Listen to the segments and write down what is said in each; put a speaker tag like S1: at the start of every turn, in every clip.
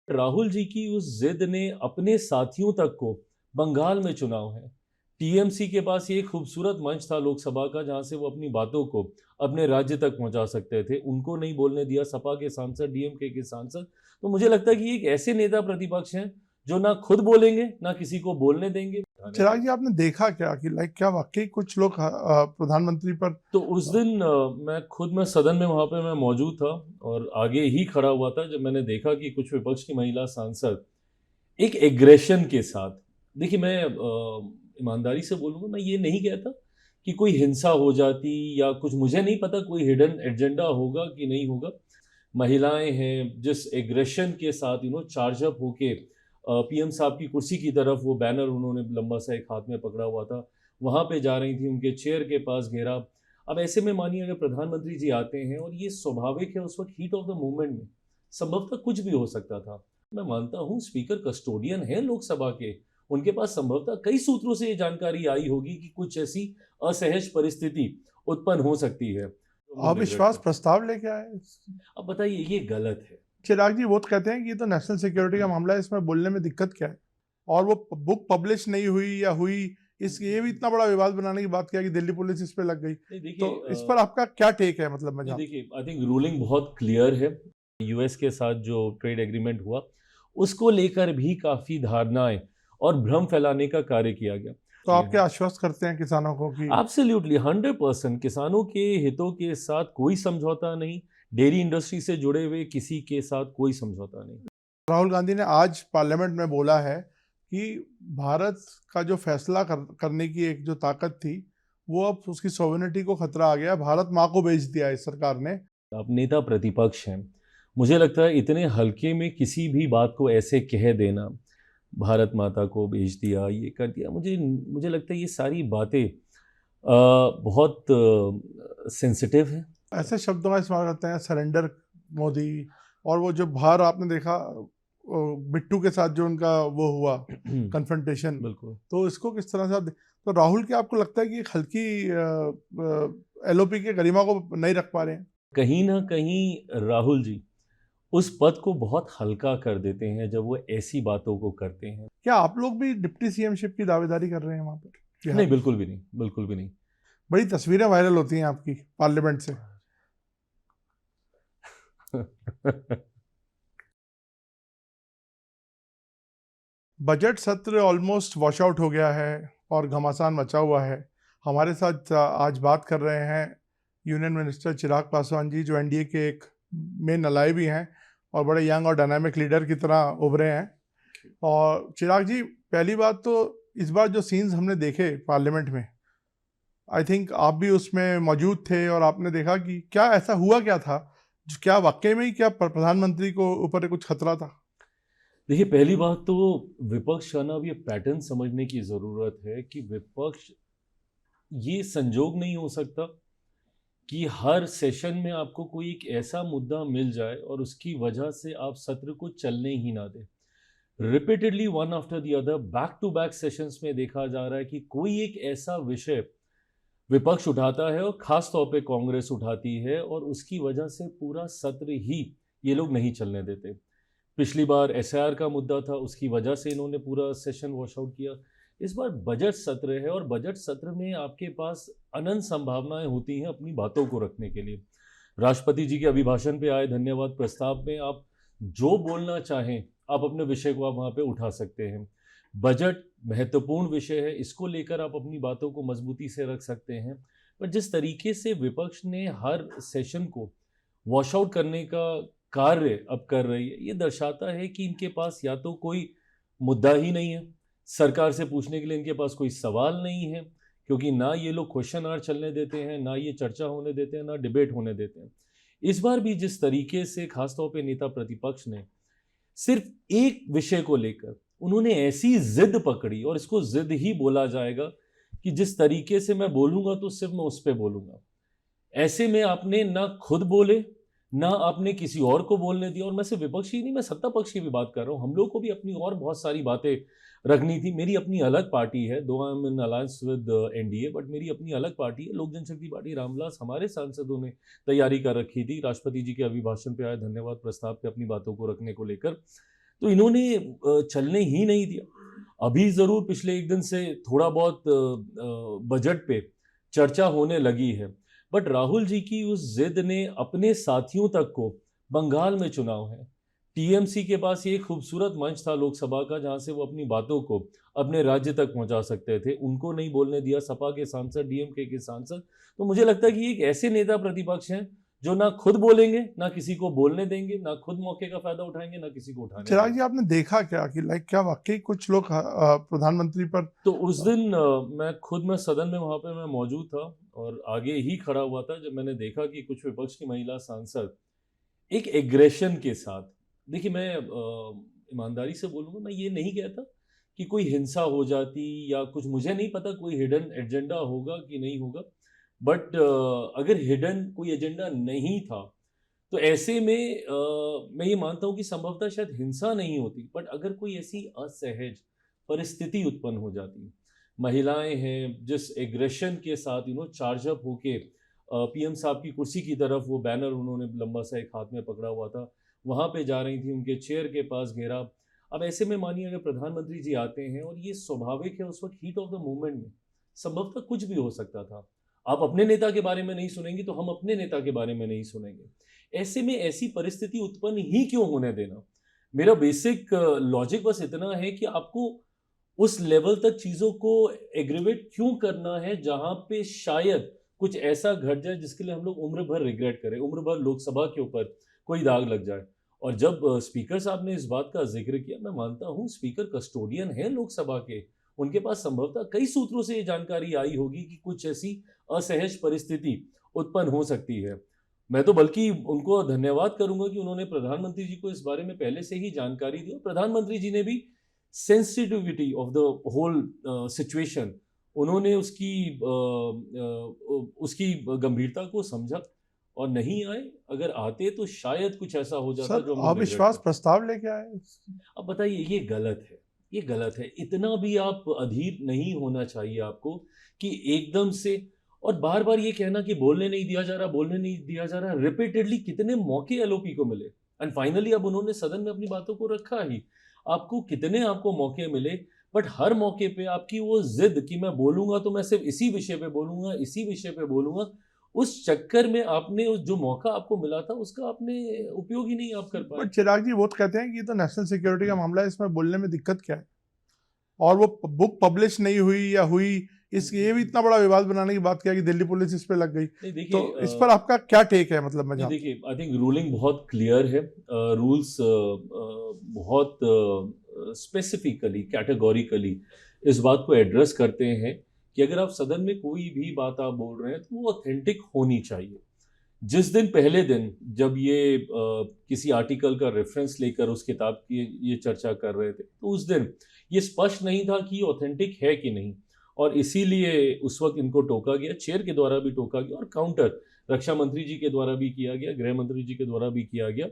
S1: राहुल जी की उस जिद ने अपने साथियों तक को, बंगाल में चुनाव है, टीएमसी के पास ये एक खूबसूरत मंच था लोकसभा का जहां से वो अपनी बातों को अपने राज्य तक पहुंचा सकते थे, उनको नहीं बोलने दिया सपा के सांसद, डीएमके के सांसद। तो मुझे लगता है कि ये एक ऐसे नेता प्रतिपक्ष हैं जो ना खुद बोलेंगे ना किसी को बोलने देंगे, उठाने
S2: चिराग
S1: देंगे।
S2: जी, आपने देखा क्या कि क्या वाकई कुछ लोग प्रधानमंत्री पर
S1: तो उस दिन मैं सदन में वहाँ पे मैं मौजूद था और आगे ही खड़ा हुआ था जब मैंने देखा कि कुछ विपक्ष की महिला सांसद एक एग्रेशन के साथ, देखिए मैं ईमानदारी से बोलूँगा, मैं ये नहीं कहता कि कोई हिंसा हो जाती या कुछ, मुझे नहीं पता कोई हिडन एजेंडा होगा कि नहीं होगा। महिलाएं हैं जिस एग्रेशन के साथ चार्ज अप होके पीएम साहब की कुर्सी की तरफ, वो बैनर उन्होंने लंबा सा एक हाथ में पकड़ा हुआ था, वहां पे जा रही थी, उनके चेयर के पास घेरा। अब ऐसे में मानिए अगर प्रधानमंत्री जी आते हैं और ये स्वाभाविक है, उस वक्त हीट ऑफ द मूवमेंट में संभवतः कुछ भी हो सकता था। मैं मानता हूं स्पीकर कस्टोडियन है लोकसभा के, उनके पास संभवतः कई सूत्रों से ये जानकारी आई होगी कि कुछ ऐसी असहज परिस्थिति उत्पन्न हो सकती है, तो हम लोग रिग्रेट
S2: अविश्वास
S1: करते हैं।
S2: प्रस्ताव लेके आए?
S1: अब बताइए ये गलत है।
S2: चिराग जी, वो तो कहते हैं कि ये तो नेशनल सिक्योरिटी का मामला है, इसमें बोलने में दिक्कत क्या है? और वो बुक पब्लिश नहीं हुई या हुई, इस ये भी इतना बड़ा विवाद बनाने की बात किया कि दिल्ली पुलिस इस पे लग गई।
S1: नहीं
S2: तो
S1: देखिए
S2: इस पर आपका क्या टेक है, मतलब मैं
S1: नहीं
S2: जानता
S1: देखिए आई थिंक रूलिंग बहुत क्लियर है। यूएस के साथ जो ट्रेड एग्रीमेंट हुआ उसको लेकर भी काफ़ी धारणाएं और भ्रम फैलाने का कार्य किया गया।
S2: तो
S1: ये
S2: आप क्या
S1: है
S2: आश्वस्त करते हैं किसानों को कि
S1: एब्सोल्युटली 100% किसानों के हितों के साथ कोई समझौता नहीं, डेयरी इंडस्ट्री से जुड़े हुए किसी के साथ कोई समझौता नहीं।
S2: राहुल गांधी ने आज पार्लियामेंट में बोला है कि भारत का जो फैसला करने की एक जो ताकत थी, वो अब उसकी सॉवरेनिटी को खतरा आ गया, भारत माँ को बेच दिया है इस सरकार ने।
S1: आप नेता प्रतिपक्ष हैं, मुझे लगता है इतने हल्के में किसी भी बात को ऐसे कह देना, भारत माता को भेज दिया, ये कर दिया, मुझे मुझे लगता है ये सारी बातें बहुत सेंसिटिव है।
S2: ऐसे शब्दों का इस्तेमाल करते हैं, सरेंडर मोदी। और वो जो बाहर आपने देखा, बिट्टू के साथ जो उनका वो हुआ कन्फ्रंटेशन,
S1: बिल्कुल।
S2: तो इसको किस तरह से तो राहुल, क्या आपको लगता है कि एक हल्की एलओपी के गरिमा को नहीं रख पा रहे हैं?
S1: कहीं ना कहीं राहुल जी उस पद को बहुत हल्का कर देते हैं जब वो ऐसी बातों को करते हैं।
S2: क्या आप लोग भी डिप्टी सीएमशिप की दावेदारी कर रहे हैं वहां पर
S1: नहीं
S2: बिहार में?
S1: बिल्कुल भी नहीं, बिल्कुल भी नहीं।
S2: बड़ी तस्वीरें वायरल होती हैं आपकी पार्लियामेंट से। बजट सत्र ऑलमोस्ट वॉश आउट हो गया है और घमासान मचा हुआ है। हमारे साथ आज बात कर रहे हैं यूनियन मिनिस्टर चिराग पासवान जी, जो एनडीए के एक मेन अलाई भी हैं और बड़े यंग और डायनामिक लीडर की तरह उभरे हैं। और चिराग जी, पहली बात तो, इस बार जो सीन्स हमने देखे पार्लियामेंट में, आई थिंक आप भी उसमें मौजूद थे और आपने देखा कि क्या ऐसा हुआ क्या था, क्या वाकई में ही क्या प्रधानमंत्री को ऊपर कुछ खतरा था?
S1: देखिए पहली बात तो विपक्ष का ना अब ये पैटर्न समझने की ज़रूरत है कि विपक्ष, ये संजोग नहीं हो सकता कि हर सेशन में आपको कोई एक ऐसा मुद्दा मिल जाए और उसकी वजह से आप सत्र को चलने ही ना दें। Repeatedly one after the other back to back sessions में देखा जा रहा है कि कोई एक ऐसा विषय विपक्ष उठाता है और खास तौर पे कांग्रेस उठाती है और उसकी वजह से पूरा सत्र ही ये लोग नहीं चलने देते। पिछली बार एसआईआर का मुद्दा था, उसकी वजह से इन्होंने पूरा सेशन वॉश आउट किया। इस बार बजट सत्र है और बजट सत्र में आपके पास अनंत संभावनाएं होती हैं अपनी बातों को रखने के लिए। राष्ट्रपति जी के अभिभाषण पे आए धन्यवाद प्रस्ताव में आप जो बोलना चाहें, आप अपने विषय को आप वहाँ पे उठा सकते हैं। बजट महत्वपूर्ण विषय है, इसको लेकर आप अपनी बातों को मजबूती से रख सकते हैं। पर जिस तरीके से विपक्ष ने हर सेशन को वॉश आउट करने का कार्य अब कर रही है, ये दर्शाता है कि इनके पास या तो कोई मुद्दा ही नहीं है, सरकार से पूछने के लिए इनके पास कोई सवाल नहीं है, क्योंकि ना ये लोग क्वेश्चन आवर चलने देते हैं, ना ये चर्चा होने देते हैं, ना डिबेट होने देते हैं। इस बार भी जिस तरीके से खासतौर पे नेता प्रतिपक्ष ने सिर्फ एक विषय को लेकर उन्होंने ऐसी जिद पकड़ी, और इसको जिद ही बोला जाएगा, कि जिस तरीके से मैं बोलूंगा तो सिर्फ मैं उस पर बोलूंगा। ऐसे में आपने ना खुद बोले, ना आपने किसी और को बोलने दिया। और मैं सिर्फ विपक्ष ही नहीं, मैं सत्ता पक्ष की भी बात कर रहा हूँ, हम लोग को भी अपनी और बहुत सारी बातें रखनी थी। मेरी अपनी अलग पार्टी है, दो I am in alliance with NDA, but मेरी अपनी अलग पार्टी है, लोक जनशक्ति पार्टी रामविलास, हमारे सांसदों ने तैयारी कर रखी थी, राष्ट्रपति जी के अभिभाषण पे आए धन्यवाद प्रस्ताव पे अपनी बातों को रखने को लेकर। तो इन्होंने चलने ही नहीं दिया। अभी ज़रूर पिछले एक दिन से थोड़ा बहुत बजट पे चर्चा होने लगी है, बट राहुल जी की उस जिद ने अपने साथियों तक को, बंगाल में चुनाव है, टीएमसी के पास ये एक खूबसूरत मंच था लोकसभा का जहां से वो अपनी बातों को अपने राज्य तक पहुंचा सकते थे, उनको नहीं बोलने दिया सपा के सांसद, डीएमके के सांसद। तो मुझे लगता है कि एक ऐसे नेता प्रतिपक्ष हैं जो ना खुद बोलेंगे, ना किसी को बोलने देंगे, ना खुद मौके का फायदा उठाएंगे, ना किसी को उठाने
S2: चिराग
S1: देंगे।
S2: जी, आपने देखा क्या कि लाइक क्या वाकई कुछ लोग प्रधानमंत्री पर
S1: तो उस दिन मैं सदन में वहां पे मैं मौजूद था और आगे ही खड़ा हुआ था जब मैंने देखा कि कुछ विपक्ष की महिला सांसद एक एग्रेशन के साथ, देखिए मैं ईमानदारी से बोलूँगा, मैं ये नहीं कहता कि कोई हिंसा हो जाती या कुछ, मुझे नहीं पता कोई हिडन एजेंडा होगा कि नहीं होगा, बट अगर हिडन कोई एजेंडा नहीं था तो ऐसे में मैं ये मानता हूँ कि संभवतः शायद हिंसा नहीं होती, बट अगर कोई ऐसी असहज परिस्थिति उत्पन्न हो जाती, महिलाएं हैं जिस एग्रेशन के साथ चार्ज अप होके पीएम साहब की कुर्सी की तरफ, वो बैनर उन्होंने लंबा सा एक हाथ में पकड़ा हुआ था, वहां पे जा रही थी, उनके चेयर के पास घेरा। अब ऐसे में मानिए अगर प्रधानमंत्री जी आते हैं और ये स्वाभाविक है, उस वक्त हीट ऑफ द मूवमेंट में संभवतः कुछ भी हो सकता था। आप अपने नेता के बारे में नहीं सुनेंगे तो हम अपने नेता के बारे में नहीं सुनेंगे। ऐसे में ऐसी परिस्थिति उत्पन्न ही क्यों होने देना। मेरा बेसिक लॉजिक बस इतना है कि आपको उस लेवल तक चीजों को एग्रीवेट क्यों करना है जहां पे शायद कुछ ऐसा घट जाए जिसके लिए हम लोग उम्र भर रिग्रेट करें, उम्र भर लोकसभा के ऊपर कोई दाग लग जाए। और जब स्पीकर साहब ने इस बात का जिक्र किया, मैं मानता हूं स्पीकर कस्टोडियन है लोकसभा के, उनके पास संभवतः कई सूत्रों से ये जानकारी आई होगी कि कुछ ऐसी असहज परिस्थिति उत्पन्न हो सकती है। मैं तो बल्कि उनको धन्यवाद करूंगा कि उन्होंने प्रधानमंत्री जी को इस बारे में पहले से ही जानकारी दी और प्रधानमंत्री जी ने भी sensitivity of the whole situation, उन्होंने उसकी गंभीरता को समझा और नहीं आए। अगर आते तो शायद कुछ ऐसा हो जाता
S2: सर
S1: जो हम लोग रिग्रेट
S2: अविश्वास
S1: करते।
S2: प्रस्ताव लेके आए?
S1: अब बताइए, ये गलत है, ये गलत है। इतना भी आप अधीर नहीं होना चाहिए आपको कि एकदम से, और बार बार ये कहना कि बोलने नहीं दिया जा रहा, बोलने नहीं दिया जा रहा, रिपीटेडली कितने मौके एलओपी को मिले एंड फाइनली अब उन्होंने सदन में अपनी बातों को रखा ही। आपको कितने आपको मौके मिले, बट हर मौके पे आपकी वो जिद कि मैं बोलूंगा तो मैं सिर्फ इसी विषय पे बोलूंगा, इसी विषय पे बोलूंगा, उस चक्कर में आपने उस जो मौका आपको मिला था उसका आपने उपयोग ही नहीं आप कर पाए।
S2: बट चिराग जी, वो तो कहते हैं कि ये तो नेशनल सिक्योरिटी का मामला है, इसमें बोलने में दिक्कत क्या है? और वो बुक पब्लिश नहीं हुई या हुई, इस ये भी इतना बड़ा विवाद बनाने की बात किया कि दिल्ली पुलिस इस पे लग गई।
S1: नहीं देखिए,
S2: तो इस पर आपका क्या टेक है? मतलब मैं
S1: नहीं
S2: जानता
S1: देखिए, आई थिंक रूलिंग बहुत क्लियर है, रूल्स बहुत स्पेसिफिकली कैटेगोरिकली इस बात को एड्रेस करते हैं कि अगर आप सदन में कोई भी बात आप बोल रहे हैं तो वो ऑथेंटिक होनी चाहिए। जिस दिन, पहले दिन जब ये किसी आर्टिकल का रेफरेंस लेकर उस किताब की ये चर्चा कर रहे थे, तो उस दिन ये स्पष्ट नहीं था कि ये ऑथेंटिक है कि नहीं, और इसीलिए उस वक्त इनको टोका गया, चेयर के द्वारा भी टोका गया और काउंटर रक्षा मंत्री जी के द्वारा भी किया गया, गृह मंत्री जी के द्वारा भी किया गया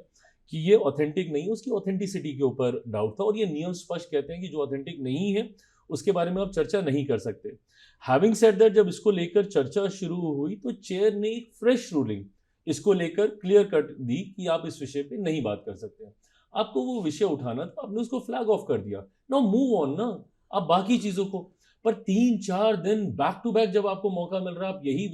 S1: कि ये ऑथेंटिक नहीं है, उसकी ऑथेंटिसिटी के ऊपर डाउट था। और ये नियम स्पष्ट कहते हैं कि जो ऑथेंटिक नहीं है उसके बारे में आप चर्चा नहीं कर सकते। हैविंग सेड दैट, जब इसको लेकर चर्चा शुरू हुई तो चेयर ने एक फ्रेश रूलिंग इसको लेकर क्लियर कट दी कि आप इस विषय पे नहीं बात कर सकते हैं। आपको वो विषय उठाना था, आपने उसको फ्लैग ऑफ कर दिया, नाउ मूव ऑन ना, आप बाकी चीजों को। पर 3-4 दिन बैक टू बैक जब आपको मौका मिल रहा है, आप यही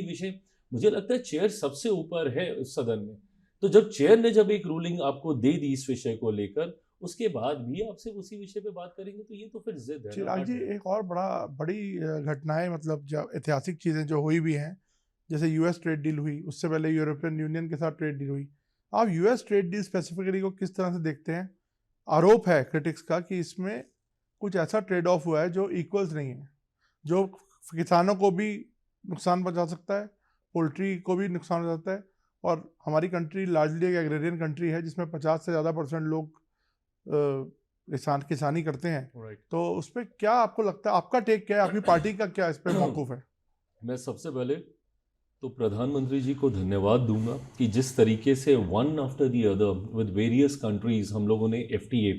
S1: विषय, मुझे लगता है चेयर सबसे ऊपर है उस सदन में। तो जब चेयर ने जब एक रूलिंग आपको दे दी इस विषय को लेकर, उसके बाद भी आपसे उसी विषय पे बात करेंगे तो ये तो फिर जिद है ना,
S2: चिराग
S1: हट
S2: जी,
S1: है।
S2: एक और बड़ी घटनाएं, मतलब जो ऐतिहासिक चीजें जो हुई भी हैं, जैसे यूएस ट्रेड डील हुई, उससे पहले यूरोपियन यूनियन के साथ ट्रेड डील हुई। आप यूएस ट्रेड डील स्पेसिफिकली को किस तरह से देखते हैं? आरोप है क्रिटिक्स का कि इसमें कुछ ऐसा ट्रेड ऑफ हुआ है जो इक्वल्स नहीं है, जो किसानों को भी नुकसान पहुंचा सकता है, पोल्ट्री को भी नुकसान हो सकता है। और हमारी कंट्री लार्जली एक एग्रेरियन कंट्री है जिसमें 50 से ज़्यादा % लोग किसानी करते हैं।
S1: राइट।
S2: तो उस पर क्या आपको लगता है, आपका टेक क्या है, आपकी पार्टी का क्या इस पर मौकूफ है?
S1: मैं सबसे पहले तो प्रधानमंत्री जी को धन्यवाद दूंगा कि जिस तरीके से one after the other with various countries हम लोगों ने एफटीए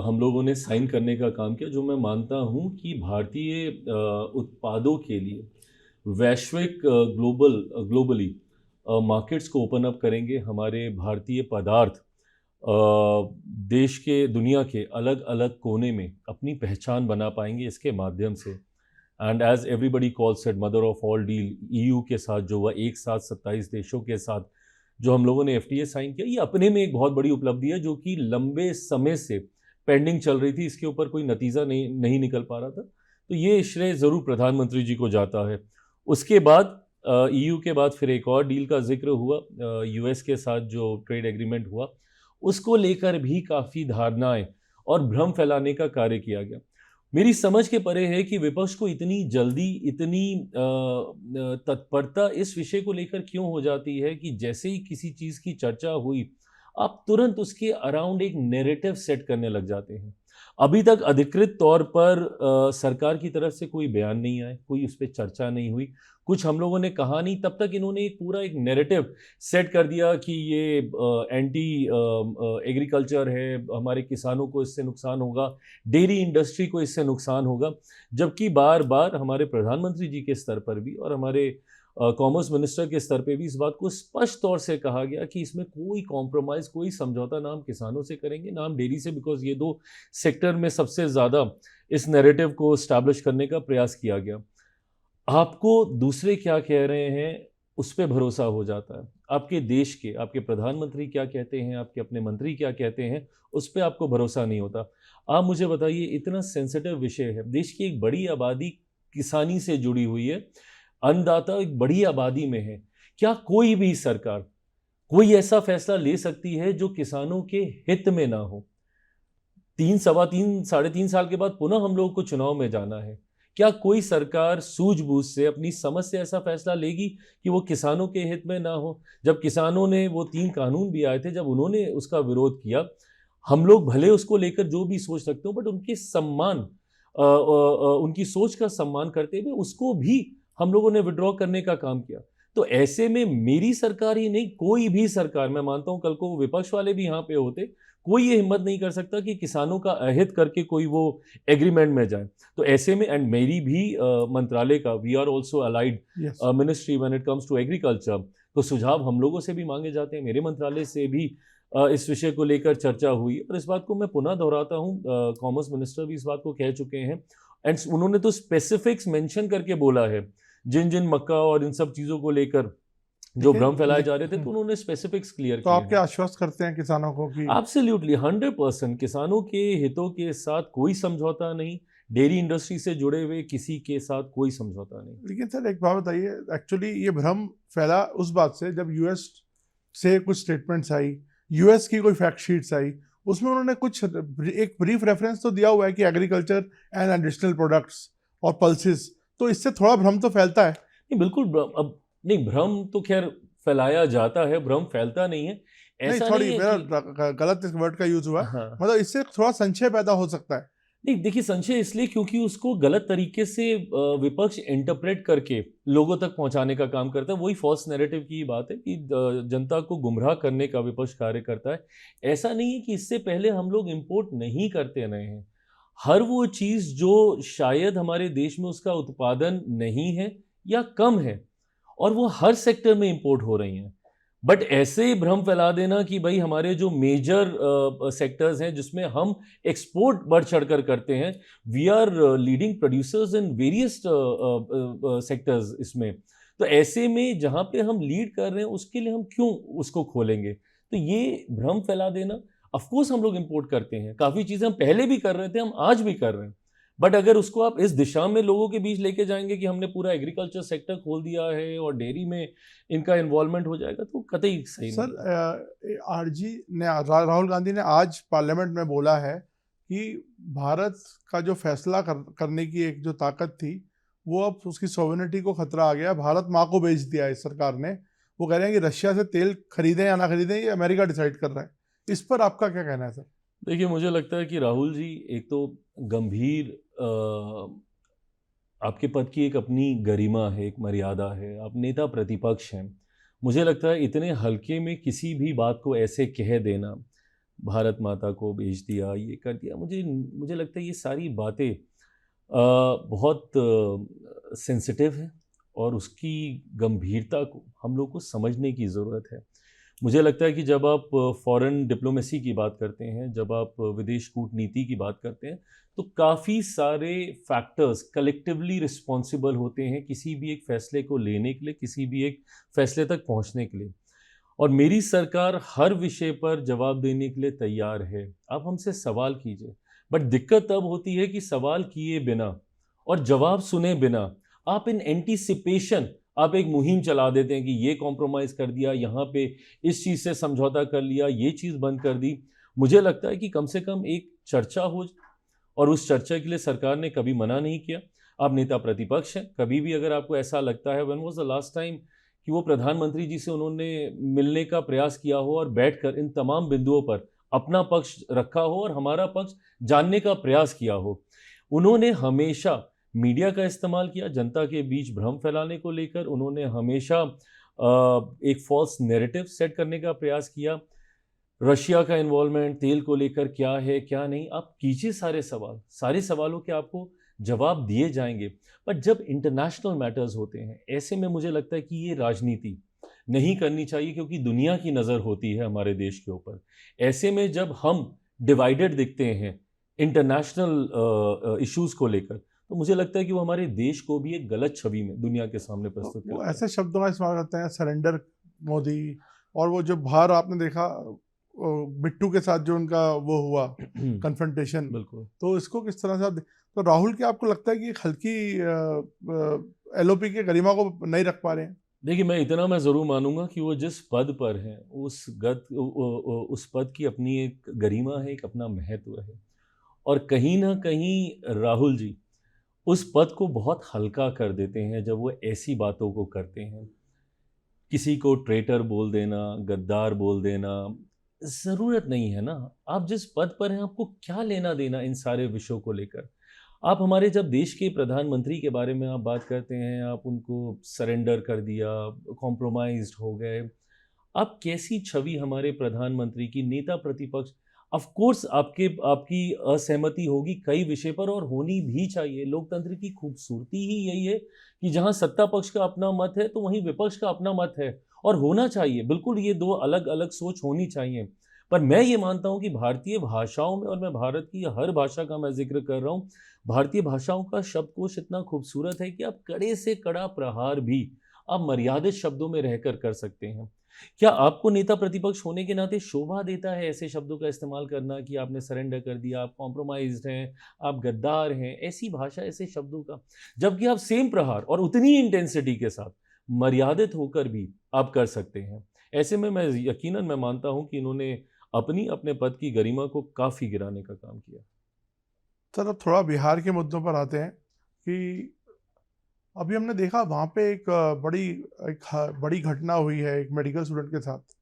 S1: हम लोगों ने साइन करने का काम किया, जो मैं मानता हूं कि भारतीय उत्पादों के लिए वैश्विक ग्लोबली मार्केट्स को ओपन अप करेंगे। हमारे भारतीय पदार्थ देश के दुनिया के अलग अलग कोने में अपनी पहचान बना पाएंगे इसके माध्यम से। And as everybody calls it mother of all deal, EU के साथ जो हुआ, एक साथ 27 देशों के साथ जो हम लोगों ने एफटीए साइन किया, ये अपने में एक बहुत बड़ी उपलब्धि है जो कि लंबे समय से पेंडिंग चल रही थी, इसके ऊपर कोई नतीजा नहीं निकल पा रहा था। तो ये श्रेय ज़रूर प्रधानमंत्री जी को जाता है। उसके बाद ईयू के बाद फिर एक और डील का जिक्र हुआ, यूएस के साथ जो ट्रेड एग्रीमेंट हुआ, उसको लेकर भी काफ़ी धारणाएं और भ्रम फैलाने का कार्य किया गया। मेरी समझ के परे है कि विपक्ष को इतनी जल्दी, इतनी तत्परता इस विषय को लेकर क्यों हो जाती है कि जैसे ही किसी चीज़ की चर्चा हुई, आप तुरंत उसके अराउंड एक नैरेटिव सेट करने लग जाते हैं। अभी तक अधिकृत तौर पर सरकार की तरफ से कोई बयान नहीं आया, कोई उस पर चर्चा नहीं हुई, कुछ हम लोगों ने कहा नहीं, तब तक इन्होंने एक पूरा एक नैरेटिव सेट कर दिया कि ये एंटी एग्रीकल्चर है, हमारे किसानों को इससे नुकसान होगा, डेयरी इंडस्ट्री को इससे नुकसान होगा। जबकि बार बार हमारे प्रधानमंत्री जी के स्तर पर भी और हमारे कॉमर्स मिनिस्टर के स्तर पे भी इस बात को स्पष्ट तौर से कहा गया कि इसमें कोई कॉम्प्रोमाइज़, कोई समझौता ना हम किसानों से करेंगे, ना हम डेयरी से, बिकॉज ये दो सेक्टर में सबसे ज़्यादा इस नैरेटिव को स्टैब्लिश करने का प्रयास किया गया। आपको दूसरे क्या कह रहे हैं उस पर भरोसा हो जाता है, आपके देश के, आपके प्रधानमंत्री क्या कहते हैं, आपके अपने मंत्री क्या कहते हैं, उस पर आपको भरोसा नहीं होता। आप मुझे बताइए, इतना सेंसिटिव विषय है, देश की एक बड़ी आबादी किसानी से जुड़ी हुई है, अन्नदाता एक बड़ी आबादी में है, क्या कोई भी सरकार कोई ऐसा फैसला ले सकती है जो किसानों के हित में ना हो? 3, सवा 3, साढ़े 3 साल के बाद पुनः हम लोगों को चुनाव में जाना है। क्या कोई सरकार सूझबूझ से, अपनी समझ से ऐसा फैसला लेगी कि वो किसानों के हित में ना हो? जब किसानों ने वो 3 कानून भी आए थे, जब उन्होंने उसका विरोध किया, हम लोग भले उसको लेकर जो भी सोच सकते हो, बट उनके सम्मान, उनकी सोच का सम्मान करते हुए उसको भी हम लोगों ने विड्रॉ करने का काम किया। तो ऐसे में मेरी सरकार ही नहीं, कोई भी सरकार, मैं मानता हूं कल को विपक्ष वाले भी यहाँ पे होते, कोई ये हिम्मत नहीं कर सकता कि किसानों का अहित करके कोई वो एग्रीमेंट में जाए। तो ऐसे में, एंड मेरी भी मंत्रालय का, we are also allied
S2: yes
S1: ministry when it comes to agriculture, तो सुझाव हम लोगों से भी मांगे जाते हैं, मेरे मंत्रालय से भी इस विषय को लेकर चर्चा हुई। और इस बात को मैं पुनः दोहराता हूँ, कॉमर्स मिनिस्टर भी इस बात को कह चुके हैं, एंड उन्होंने तो स्पेसिफिक्स मेंशन करके बोला है, जिन जिन मक्का और इन सब चीज़ों को लेकर जो भ्रम फैलाए जा रहे थे, तो उन्होंने स्पेसिफिक्स क्लियर
S2: तो
S1: किए
S2: आप
S1: हैं।
S2: क्या आश्वस्त करते हैं किसानों को कि
S1: एब्सोल्युटली 100% किसानों के हितों के साथ कोई समझौता नहीं, डेयरी इंडस्ट्री से जुड़े हुए किसी के साथ कोई समझौता नहीं।
S2: लेकिन सर एक बात बताइए, एक्चुअली ये भ्रम फैला उस बात से जब यूएस से कुछ स्टेटमेंट्स आई, यूएस की कोई फैक्ट शीट्स आई, उसमें उन्होंने कुछ एक ब्रीफ रेफरेंस तो दिया हुआ है कि एग्रीकल्चर एंड एडिशनल प्रोडक्ट्स और पल्सेस, तो इससे थोड़ा भ्रम तो फैलता है।
S1: नहीं, बिल्कुल अब नहीं, भ्रम तो खैर फैलाया जाता है, भ्रम फैलता नहीं है।
S2: नहीं,
S1: ऐसा
S2: थोड़ी
S1: नहीं है
S2: मेरा
S1: कि
S2: गलत इस वर्ड का यूज हुआ है,
S1: हाँ,
S2: मतलब इससे थोड़ा संशय पैदा हो सकता है।
S1: नहीं देखिए, संशय इसलिए क्योंकि उसको गलत तरीके से विपक्ष इंटरप्रेट करके लोगों तक पहुंचाने का काम करता है। वही फॉल्स नैरेटिव की बात है कि जनता को गुमराह करने का विपक्ष कार्य करता है। ऐसा नहीं है कि इससे पहले हम लोग इंपोर्ट नहीं करते रहे हैं। हर वो चीज़ जो शायद हमारे देश में उसका उत्पादन नहीं है या कम है, और वो हर सेक्टर में इंपोर्ट हो रही हैं। बट ऐसे भ्रम फैला देना कि भाई हमारे जो मेजर सेक्टर्स हैं जिसमें हम एक्सपोर्ट बढ़ चढ़कर करते हैं, we are leading producers in various sectors इसमें, तो ऐसे में जहाँ पे हम लीड कर रहे हैं उसके लिए हम क्यों उसको खोलेंगे? तो ये भ्रम फैला देना, ऑफ कोर्स हम लोग इंपोर्ट करते हैं, काफ़ी चीज़ें हम पहले भी कर रहे थे, हम आज भी कर रहे हैं, बट अगर उसको आप इस दिशा में लोगों के बीच लेके जाएंगे कि हमने पूरा एग्रीकल्चर सेक्टर खोल दिया है और डेयरी में इनका इन्वॉल्वमेंट हो जाएगा, तो कतई सही नहीं है।
S2: सर आरजी ने राहुल गांधी ने आज पार्लियामेंट में बोला है कि भारत का जो फैसला करने की एक जो ताकत थी, वो अब उसकी सॉवरेनिटी को खतरा आ गया, भारत माँ को बेच दिया है इस सरकार ने। वो कह रहे हैं कि रशिया से तेल खरीदें या ना खरीदें, ये अमेरिका डिसाइड कर रहा है। इस पर आपका क्या कहना है सर?
S1: देखिए, मुझे लगता है कि राहुल जी एक तो गंभीर, आपके पद की एक अपनी गरिमा है, एक मर्यादा है, आप नेता प्रतिपक्ष हैं। मुझे लगता है इतने हल्के में किसी भी बात को ऐसे कह देना, भारत माता को बेच दिया, ये कर दिया, मुझे मुझे लगता है ये सारी बातें बहुत सेंसिटिव है और उसकी गंभीरता को हम लोग को समझने की ज़रूरत है। मुझे लगता है कि जब आप फॉरेन डिप्लोमेसी की बात करते हैं, जब आप विदेश कूटनीति की बात करते हैं, तो काफ़ी सारे फैक्टर्स कलेक्टिवली रिस्पॉन्सिबल होते हैं किसी भी एक फैसले को लेने के लिए, किसी भी एक फैसले तक पहुंचने के लिए। और मेरी सरकार हर विषय पर जवाब देने के लिए तैयार है। आप हमसे सवाल कीजिए, बट दिक्कत तब होती है कि सवाल किए बिना और जवाब सुने बिना आप इन एंटीसिपेशन आप एक मुहिम चला देते हैं कि ये कॉम्प्रोमाइज़ कर दिया, यहाँ पे इस चीज़ से समझौता कर लिया, ये चीज़ बंद कर दी। मुझे लगता है कि कम से कम एक चर्चा हो, और उस चर्चा के लिए सरकार ने कभी मना नहीं किया। आप नेता प्रतिपक्ष हैं, कभी भी अगर आपको ऐसा लगता है, when was the last time कि वो प्रधानमंत्री जी से उन्होंने मिलने का प्रयास किया हो और बैठकर इन तमाम बिंदुओं पर अपना पक्ष रखा हो और हमारा पक्ष जानने का प्रयास किया हो। उन्होंने हमेशा मीडिया का इस्तेमाल किया जनता के बीच भ्रम फैलाने को लेकर। उन्होंने हमेशा एक फॉल्स नैरेटिव सेट करने का प्रयास किया। रशिया का इन्वॉल्वमेंट, तेल को लेकर क्या है क्या नहीं, आप कीजिए सारे सवाल, सारे सवालों के आपको जवाब दिए जाएंगे। पर जब इंटरनेशनल मैटर्स होते हैं, ऐसे में मुझे लगता है कि ये राजनीति नहीं करनी चाहिए, क्योंकि दुनिया की नज़र होती है हमारे देश के ऊपर। ऐसे में जब हम डिवाइडेड दिखते हैं इंटरनेशनल इश्यूज़ को लेकर, तो मुझे लगता है कि वो हमारे देश को भी एक गलत छवि में दुनिया के सामने प्रस्तुत
S2: वो
S1: करता है।
S2: ऐसे शब्दों का इस्तेमाल करते हैं, सरेंडर मोदी। और वो जो बाहर आपने देखा बिट्टू के साथ जो उनका वो हुआ कन्फ्रंटेशन,
S1: बिल्कुल।
S2: तो इसको किस तरह से तो राहुल, क्या आपको लगता है कि एक हल्की एलओपी के गरिमा को नहीं रख पा रहे हैं?
S1: देखिए, मैं इतना मैं ज़रूर मानूंगा कि वो जिस पद पर हैं, उस पद की अपनी एक गरिमा है, एक अपना महत्व है। और कहीं ना कहीं राहुल जी उस पद को बहुत हल्का कर देते हैं जब वो ऐसी बातों को करते हैं। किसी को ट्रेटर बोल देना, गद्दार बोल देना, ज़रूरत नहीं है ना। आप जिस पद पर हैं, आपको क्या लेना देना इन सारे विषयों को लेकर। आप हमारे जब देश के प्रधानमंत्री के बारे में आप बात करते हैं, आप उनको सरेंडर कर दिया, कॉम्प्रोमाइज्ड हो गए। आप कैसी छवि हमारे प्रधानमंत्री की, नेता प्रतिपक्ष, ऑफ कोर्स आपके आपकी असहमति होगी कई विषय पर, और होनी भी चाहिए। लोकतंत्र की खूबसूरती ही यही है कि जहां सत्ता पक्ष का अपना मत है, तो वहीं विपक्ष का अपना मत है, और होना चाहिए बिल्कुल। ये दो अलग अलग सोच होनी चाहिए। पर मैं ये मानता हूं कि भारतीय भाषाओं में, और मैं भारत की हर भाषा का मैं जिक्र कर रहा हूं, भारतीय भाषाओं का शब्दकोश इतना खूबसूरत है कि आप कड़े से कड़ा प्रहार भी आप मर्यादित शब्दों में रहकर कर सकते हैं। क्या आपको नेता प्रतिपक्ष होने के नाते शोभा देता है ऐसे शब्दों का इस्तेमाल करना कि आपने सरेंडर कर दिया, आप कॉम्प्रोमाइज्ड हैं, आप गद्दार हैं, ऐसी भाषा, ऐसे शब्दों का? जबकि आप सेम प्रहार और उतनी इंटेंसिटी के साथ मर्यादित होकर भी आप कर सकते हैं। ऐसे में मैं यकीनन मैं मानता हूं कि इन्होंने अपने पद की गरिमा को काफी गिराने का काम किया।
S2: सर, अब थोड़ा बिहार के मुद्दों पर आते हैं कि अभी हमने देखा वहाँ पे बड़ी घटना हुई है एक मेडिकल स्टूडेंट के साथ।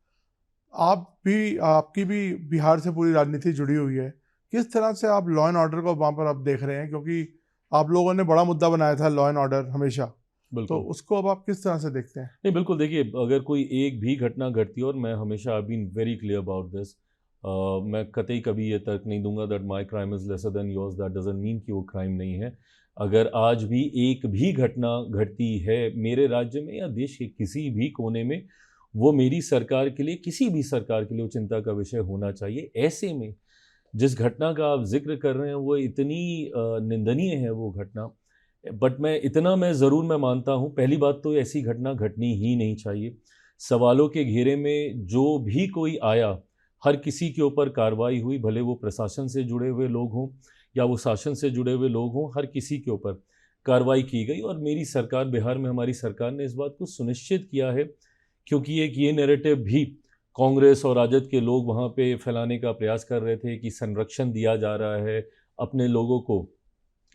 S2: आपकी भी बिहार से पूरी राजनीति जुड़ी हुई है। किस तरह से आप लॉ एंड ऑर्डर को वहाँ पर आप देख रहे हैं? क्योंकि आप लोगों ने बड़ा मुद्दा बनाया था लॉ एंड ऑर्डर हमेशा, तो
S1: बिल्कुल।
S2: उसको अब आप किस तरह से देखते हैं?
S1: नहीं, बिल्कुल, देखिए, अगर कोई एक भी घटना घटती है, और मैं हमेशा I been very clear about this, मैं कतई कभी ये तर्क नहीं दूंगा that my crime is lesser than yours, that doesn't mean कि वो क्राइम नहीं है। अगर आज भी एक भी घटना घटती है मेरे राज्य में या देश के किसी भी कोने में, वो मेरी सरकार के लिए, किसी भी सरकार के लिए वो चिंता का विषय होना चाहिए। ऐसे में जिस घटना का आप जिक्र कर रहे हैं, वो इतनी निंदनीय है वो घटना। बट मैं ज़रूर मैं मानता हूँ, पहली बात तो ऐसी घटना घटनी ही नहीं चाहिए। सवालों के घेरे में जो भी कोई आया, हर किसी के ऊपर कार्रवाई हुई, भले वो प्रशासन से जुड़े हुए लोग हों या वो शासन से जुड़े हुए लोग हों, हर किसी के ऊपर कार्रवाई की गई। और मेरी सरकार, बिहार में हमारी सरकार ने इस बात को सुनिश्चित किया है, क्योंकि एक ये नैरेटिव भी कांग्रेस और राजद के लोग वहाँ पे फैलाने का प्रयास कर रहे थे कि संरक्षण दिया जा रहा है, अपने लोगों को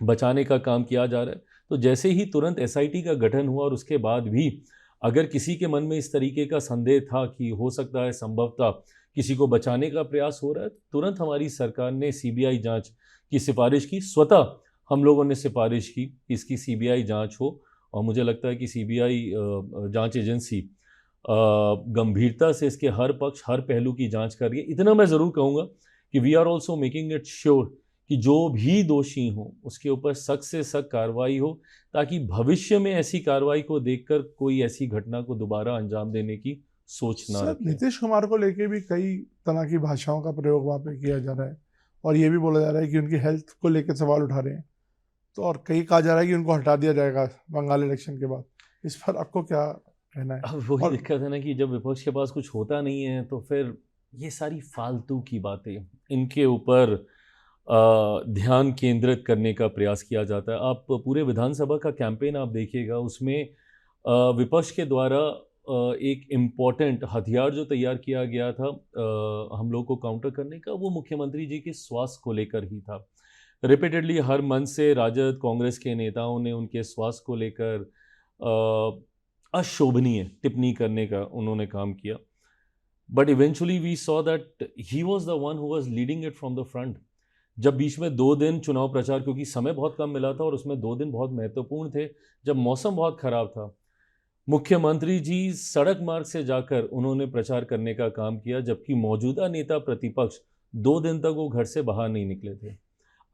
S1: बचाने का काम किया जा रहा है। तो जैसे ही तुरंत एसआईटी का गठन हुआ, और उसके बाद भी अगर किसी के मन में इस तरीके का संदेह था कि हो सकता है संभवतः किसी को बचाने का प्रयास हो रहा है, तो तुरंत हमारी सरकार ने सीबीआई जांच की सिफारिश की। स्वतः हम लोगों ने सिफारिश की कि इसकी सीबीआई जांच हो, और मुझे लगता है कि सीबीआई जांच एजेंसी गंभीरता से इसके हर पक्ष, हर पहलू की जांच कर रही है। इतना मैं ज़रूर कहूँगा कि we are also making it sure कि जो भी दोषी हो उसके ऊपर सख्त से सख्त कार्रवाई हो, ताकि भविष्य में ऐसी कार्रवाई को देखकर कोई ऐसी घटना को दोबारा अंजाम देने की सोच ना
S2: सर
S1: रखें।
S2: नीतीश कुमार को लेके भी कई तरह की भाषाओं का प्रयोग वहाँ पे किया जा रहा है और ये भी बोला जा रहा है कि उनकी हेल्थ को लेकर सवाल उठा रहे हैं, तो और कई कहा जा रहा है कि उनको हटा दिया जाएगा बंगाल इलेक्शन के बाद। इस पर आपको क्या कहना है?
S1: अब वही
S2: और
S1: दिक्कत है ना कि जब विपक्ष के पास कुछ होता नहीं है तो फिर ये सारी फालतू की बातें इनके ऊपर ध्यान केंद्रित करने का प्रयास किया जाता है। आप पूरे विधानसभा का कैंपेन आप देखिएगा, उसमें विपक्ष के द्वारा एक इम्पॉर्टेंट हथियार जो तैयार किया गया था हम लोग को काउंटर करने का, वो मुख्यमंत्री जी के स्वास्थ्य को लेकर ही था। रिपीटेडली हर मंच से राजद कांग्रेस के नेताओं ने उनके स्वास्थ्य को लेकर अशोभनीय टिप्पणी करने का उन्होंने काम किया। But eventually we saw that he was the one who was leading it from the front. जब बीच में 2 दिन चुनाव प्रचार, क्योंकि समय बहुत कम मिला था और उसमें 2 दिन बहुत महत्वपूर्ण थे, जब मौसम बहुत खराब था, मुख्यमंत्री जी सड़क मार्ग से जाकर उन्होंने प्रचार करने का काम किया, जबकि मौजूदा नेता प्रतिपक्ष 2 दिन तक वो घर से बाहर नहीं निकले थे।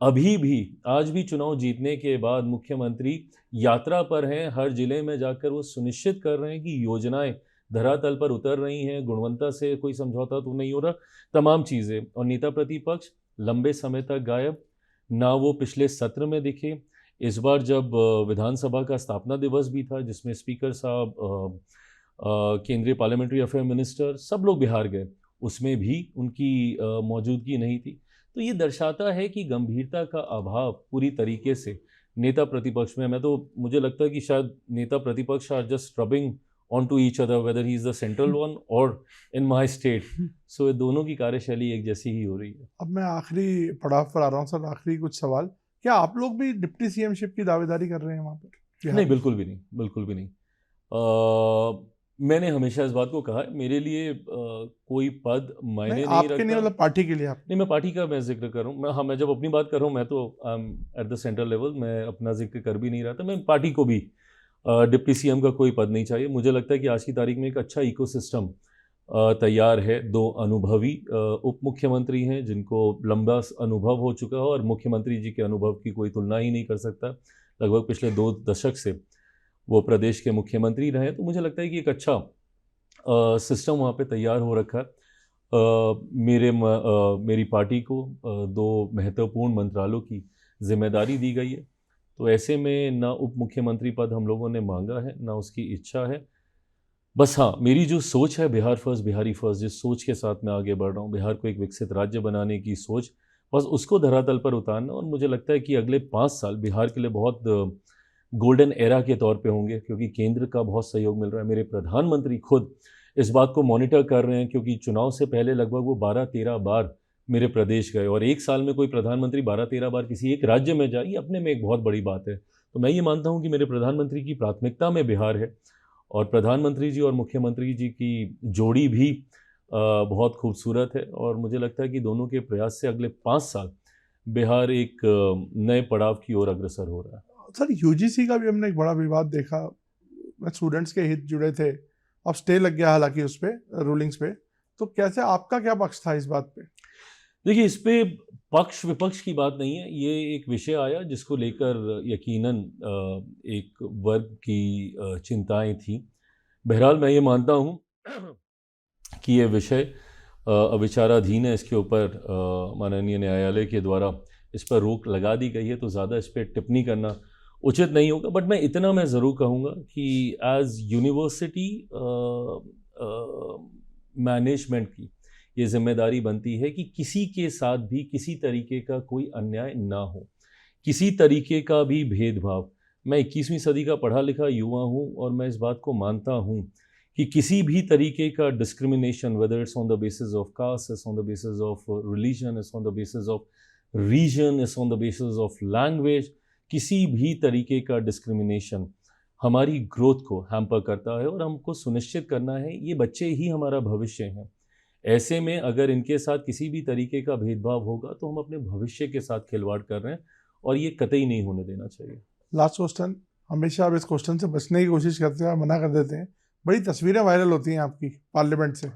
S1: अभी भी आज भी चुनाव जीतने के बाद मुख्यमंत्री यात्रा पर हैं, हर जिले में जाकर वो सुनिश्चित कर रहे हैं कि योजनाएं धरातल पर उतर रही हैं, गुणवत्ता से कोई समझौता तो नहीं हो रहा, तमाम चीज़ें। और नेता प्रतिपक्ष लंबे समय तक गायब, ना वो पिछले सत्र में दिखे। इस बार जब विधानसभा का स्थापना दिवस भी था, जिसमें स्पीकर साहब, केंद्रीय पार्लियामेंट्री अफेयर मिनिस्टर, सब लोग बिहार गए, उसमें भी उनकी मौजूदगी नहीं थी। तो ये दर्शाता है कि गंभीरता का अभाव पूरी तरीके से नेता प्रतिपक्ष में। मैं तो मुझे लगता है कि शायद नेता प्रतिपक्ष are just rubbing on to each other, whether he is the central one और इन माई स्टेट। सो दोनों की कार्यशैली एक जैसी ही हो रही है।
S2: अब मैं आखिरी पड़ाव पर आ रहा हूँ सर, आखिरी कुछ सवाल। क्या आप लोग भी डिप्टी सीएमशिप की दावेदारी कर रहे हैं वहाँ पर बिहार
S1: नहीं,
S2: में?
S1: बिल्कुल भी नहीं, बिल्कुल भी नहीं। मैंने हमेशा इस बात को कहा है, मेरे लिए कोई पद
S2: नहीं
S1: मायने नहीं
S2: आपके नहीं,
S1: रखता।
S2: मतलब पार्टी के लिए आप।
S1: नहीं, मैं पार्टी का मैं जिक्र कर रहा हूँ। मैं जब अपनी बात कर रहा हूँ, मैं तो एट द सेंट्रल लेवल मैं अपना जिक्र कर भी नहीं रहा था। मैं पार्टी को भी डिप्टी सीएम का कोई पद नहीं चाहिए। मुझे लगता है कि आज की तारीख में एक अच्छा इकोसिस्टम तैयार है। 2 अनुभवी उप मुख्यमंत्री हैं जिनको लंबा अनुभव हो चुका है और मुख्यमंत्री जी के अनुभव की कोई तुलना ही नहीं कर सकता। लगभग पिछले 2 दशक से वो प्रदेश के मुख्यमंत्री रहे। तो मुझे लगता है कि एक अच्छा सिस्टम वहाँ पे तैयार हो रखा है। मेरी पार्टी को 2 महत्वपूर्ण मंत्रालयों की जिम्मेदारी दी गई है। तो ऐसे में ना उप मुख्यमंत्री पद हम लोगों ने मांगा है, ना उसकी इच्छा है। बस हाँ, मेरी जो सोच है बिहार फर्स्ट, बिहारी फर्स्ट, जिस सोच के साथ मैं आगे बढ़ रहा हूँ, बिहार को एक विकसित राज्य बनाने की सोच, बस उसको धरातल पर उतारना। और मुझे लगता है कि अगले 5 साल बिहार के लिए बहुत गोल्डन एरा के तौर पे होंगे, क्योंकि केंद्र का बहुत सहयोग मिल रहा है। मेरे प्रधानमंत्री खुद इस बात को मॉनिटर कर रहे हैं, क्योंकि चुनाव से पहले लगभग वो 12-13 बार मेरे प्रदेश गए। और एक साल में कोई प्रधानमंत्री 12-13 बार किसी एक राज्य में जाए, ये अपने में एक बहुत बड़ी बात है। तो मैं ये मानता हूँ कि मेरे प्रधानमंत्री की प्राथमिकता में बिहार है। और प्रधानमंत्री जी और मुख्यमंत्री जी की जोड़ी भी बहुत खूबसूरत है। और मुझे लगता है कि दोनों के प्रयास से अगले 5 साल बिहार एक नए पड़ाव की ओर अग्रसर हो रहा है।
S2: सर यूजीसी का भी हमने एक बड़ा विवाद देखा, स्टूडेंट्स के हित जुड़े थे, अब स्टे लग गया हालांकि उस पे रूलिंग्स पे, तो कैसे आपका क्या पक्ष था इस बात पे?
S1: देखिए, इस पे पक्ष विपक्ष की बात नहीं है। ये एक विषय आया जिसको लेकर यकीनन एक वर्ग की चिंताएं थी। बहरहाल मैं ये मानता हूँ कि ये विषय विचाराधीन है। इसके ऊपर माननीय न्यायालय के द्वारा इस पर रोक लगा दी गई है, तो ज़्यादा इस पर टिप्पणी करना उचित नहीं होगा। बट मैं इतना मैं ज़रूर कहूँगा कि एज यूनिवर्सिटी मैनेजमेंट की ये जिम्मेदारी बनती है कि किसी के साथ भी किसी तरीके का कोई अन्याय ना हो, किसी तरीके का भी भेदभाव। मैं 21वीं सदी का पढ़ा लिखा युवा हूँ और मैं इस बात को मानता हूँ कि किसी भी तरीके का discrimination, whether it's on the basis of caste, it's on the basis of religion, it's on the basis of region, it's on the basis of language, किसी भी तरीके का डिस्क्रिमिनेशन हमारी ग्रोथ को हैम्पर करता है। और हमको सुनिश्चित करना है, ये बच्चे ही हमारा भविष्य हैं। ऐसे में अगर इनके साथ किसी भी तरीके का भेदभाव होगा तो हम अपने भविष्य के साथ खिलवाड़ कर रहे हैं, और ये कतई नहीं होने देना चाहिए।
S2: लास्ट क्वेश्चन, हमेशा आप इस क्वेश्चन से बचने की कोशिश करते हैं, मना कर देते हैं। बड़ी तस्वीरें वायरल होती हैं आपकी पार्लियामेंट से।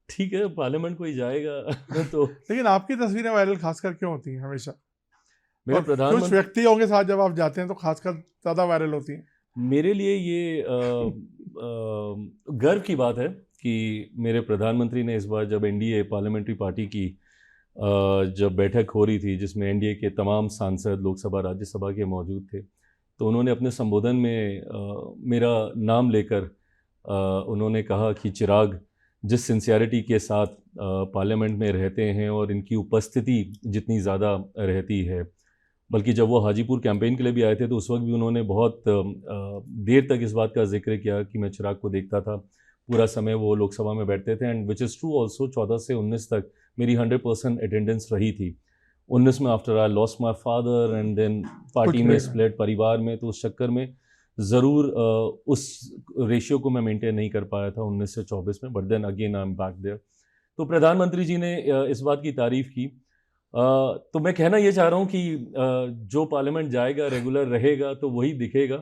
S1: ठीक है, पार्लियामेंट कोई जाएगा तो
S2: लेकिन आपकी तस्वीरें वायरल खासकर क्यों होती हैं हमेशा?
S1: मेरे
S2: और कुछ
S1: प्रधानमंत्री
S2: व्यक्तियों के साथ जब आप जाते हैं तो खासकर ज़्यादा वायरल होती हैं।
S1: मेरे लिए ये गर्व की बात है कि मेरे प्रधानमंत्री ने इस बार जब एनडीए पार्लियामेंट्री पार्टी की जब बैठक हो रही थी जिसमें एनडीए के तमाम सांसद लोकसभा राज्यसभा के मौजूद थे, तो उन्होंने अपने संबोधन में मेरा नाम लेकर उन्होंने कहा कि चिराग जिस सिंसियरिटी के साथ पार्लियामेंट में रहते हैं और इनकी उपस्थिति जितनी ज़्यादा रहती है, बल्कि जब वो हाजीपुर कैंपेन के लिए भी आए थे तो उस वक्त भी उन्होंने बहुत देर तक इस बात का जिक्र किया कि मैं चिराग को देखता था, पूरा समय वो लोकसभा में बैठते थे। And which is true also, 14 से 19 तक मेरी 100% अटेंडेंस रही थी। 19 में after I lost my father and then party में स्प्लिट, परिवार में, तो उस चक्कर में ज़रूर उस रेशियो को मैं मेंटेन नहीं कर पाया था 19 से 24 में, but then again I am back there. तो प्रधानमंत्री जी ने इस बात की तारीफ़ की। तो मैं कहना ये चाह रहा हूँ कि जो पार्लियामेंट जाएगा रेगुलर रहेगा तो वही दिखेगा।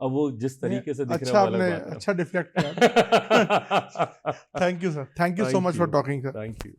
S1: अब वो जिस तरीके से दिख रहा
S2: अच्छा,
S1: है वो अलग
S2: आपने
S1: बात है।
S2: अच्छा डिफ्लेक्ट किया। Thank you sir, thank you so
S1: thank
S2: much for
S1: you,
S2: talking sir.
S1: Thank you.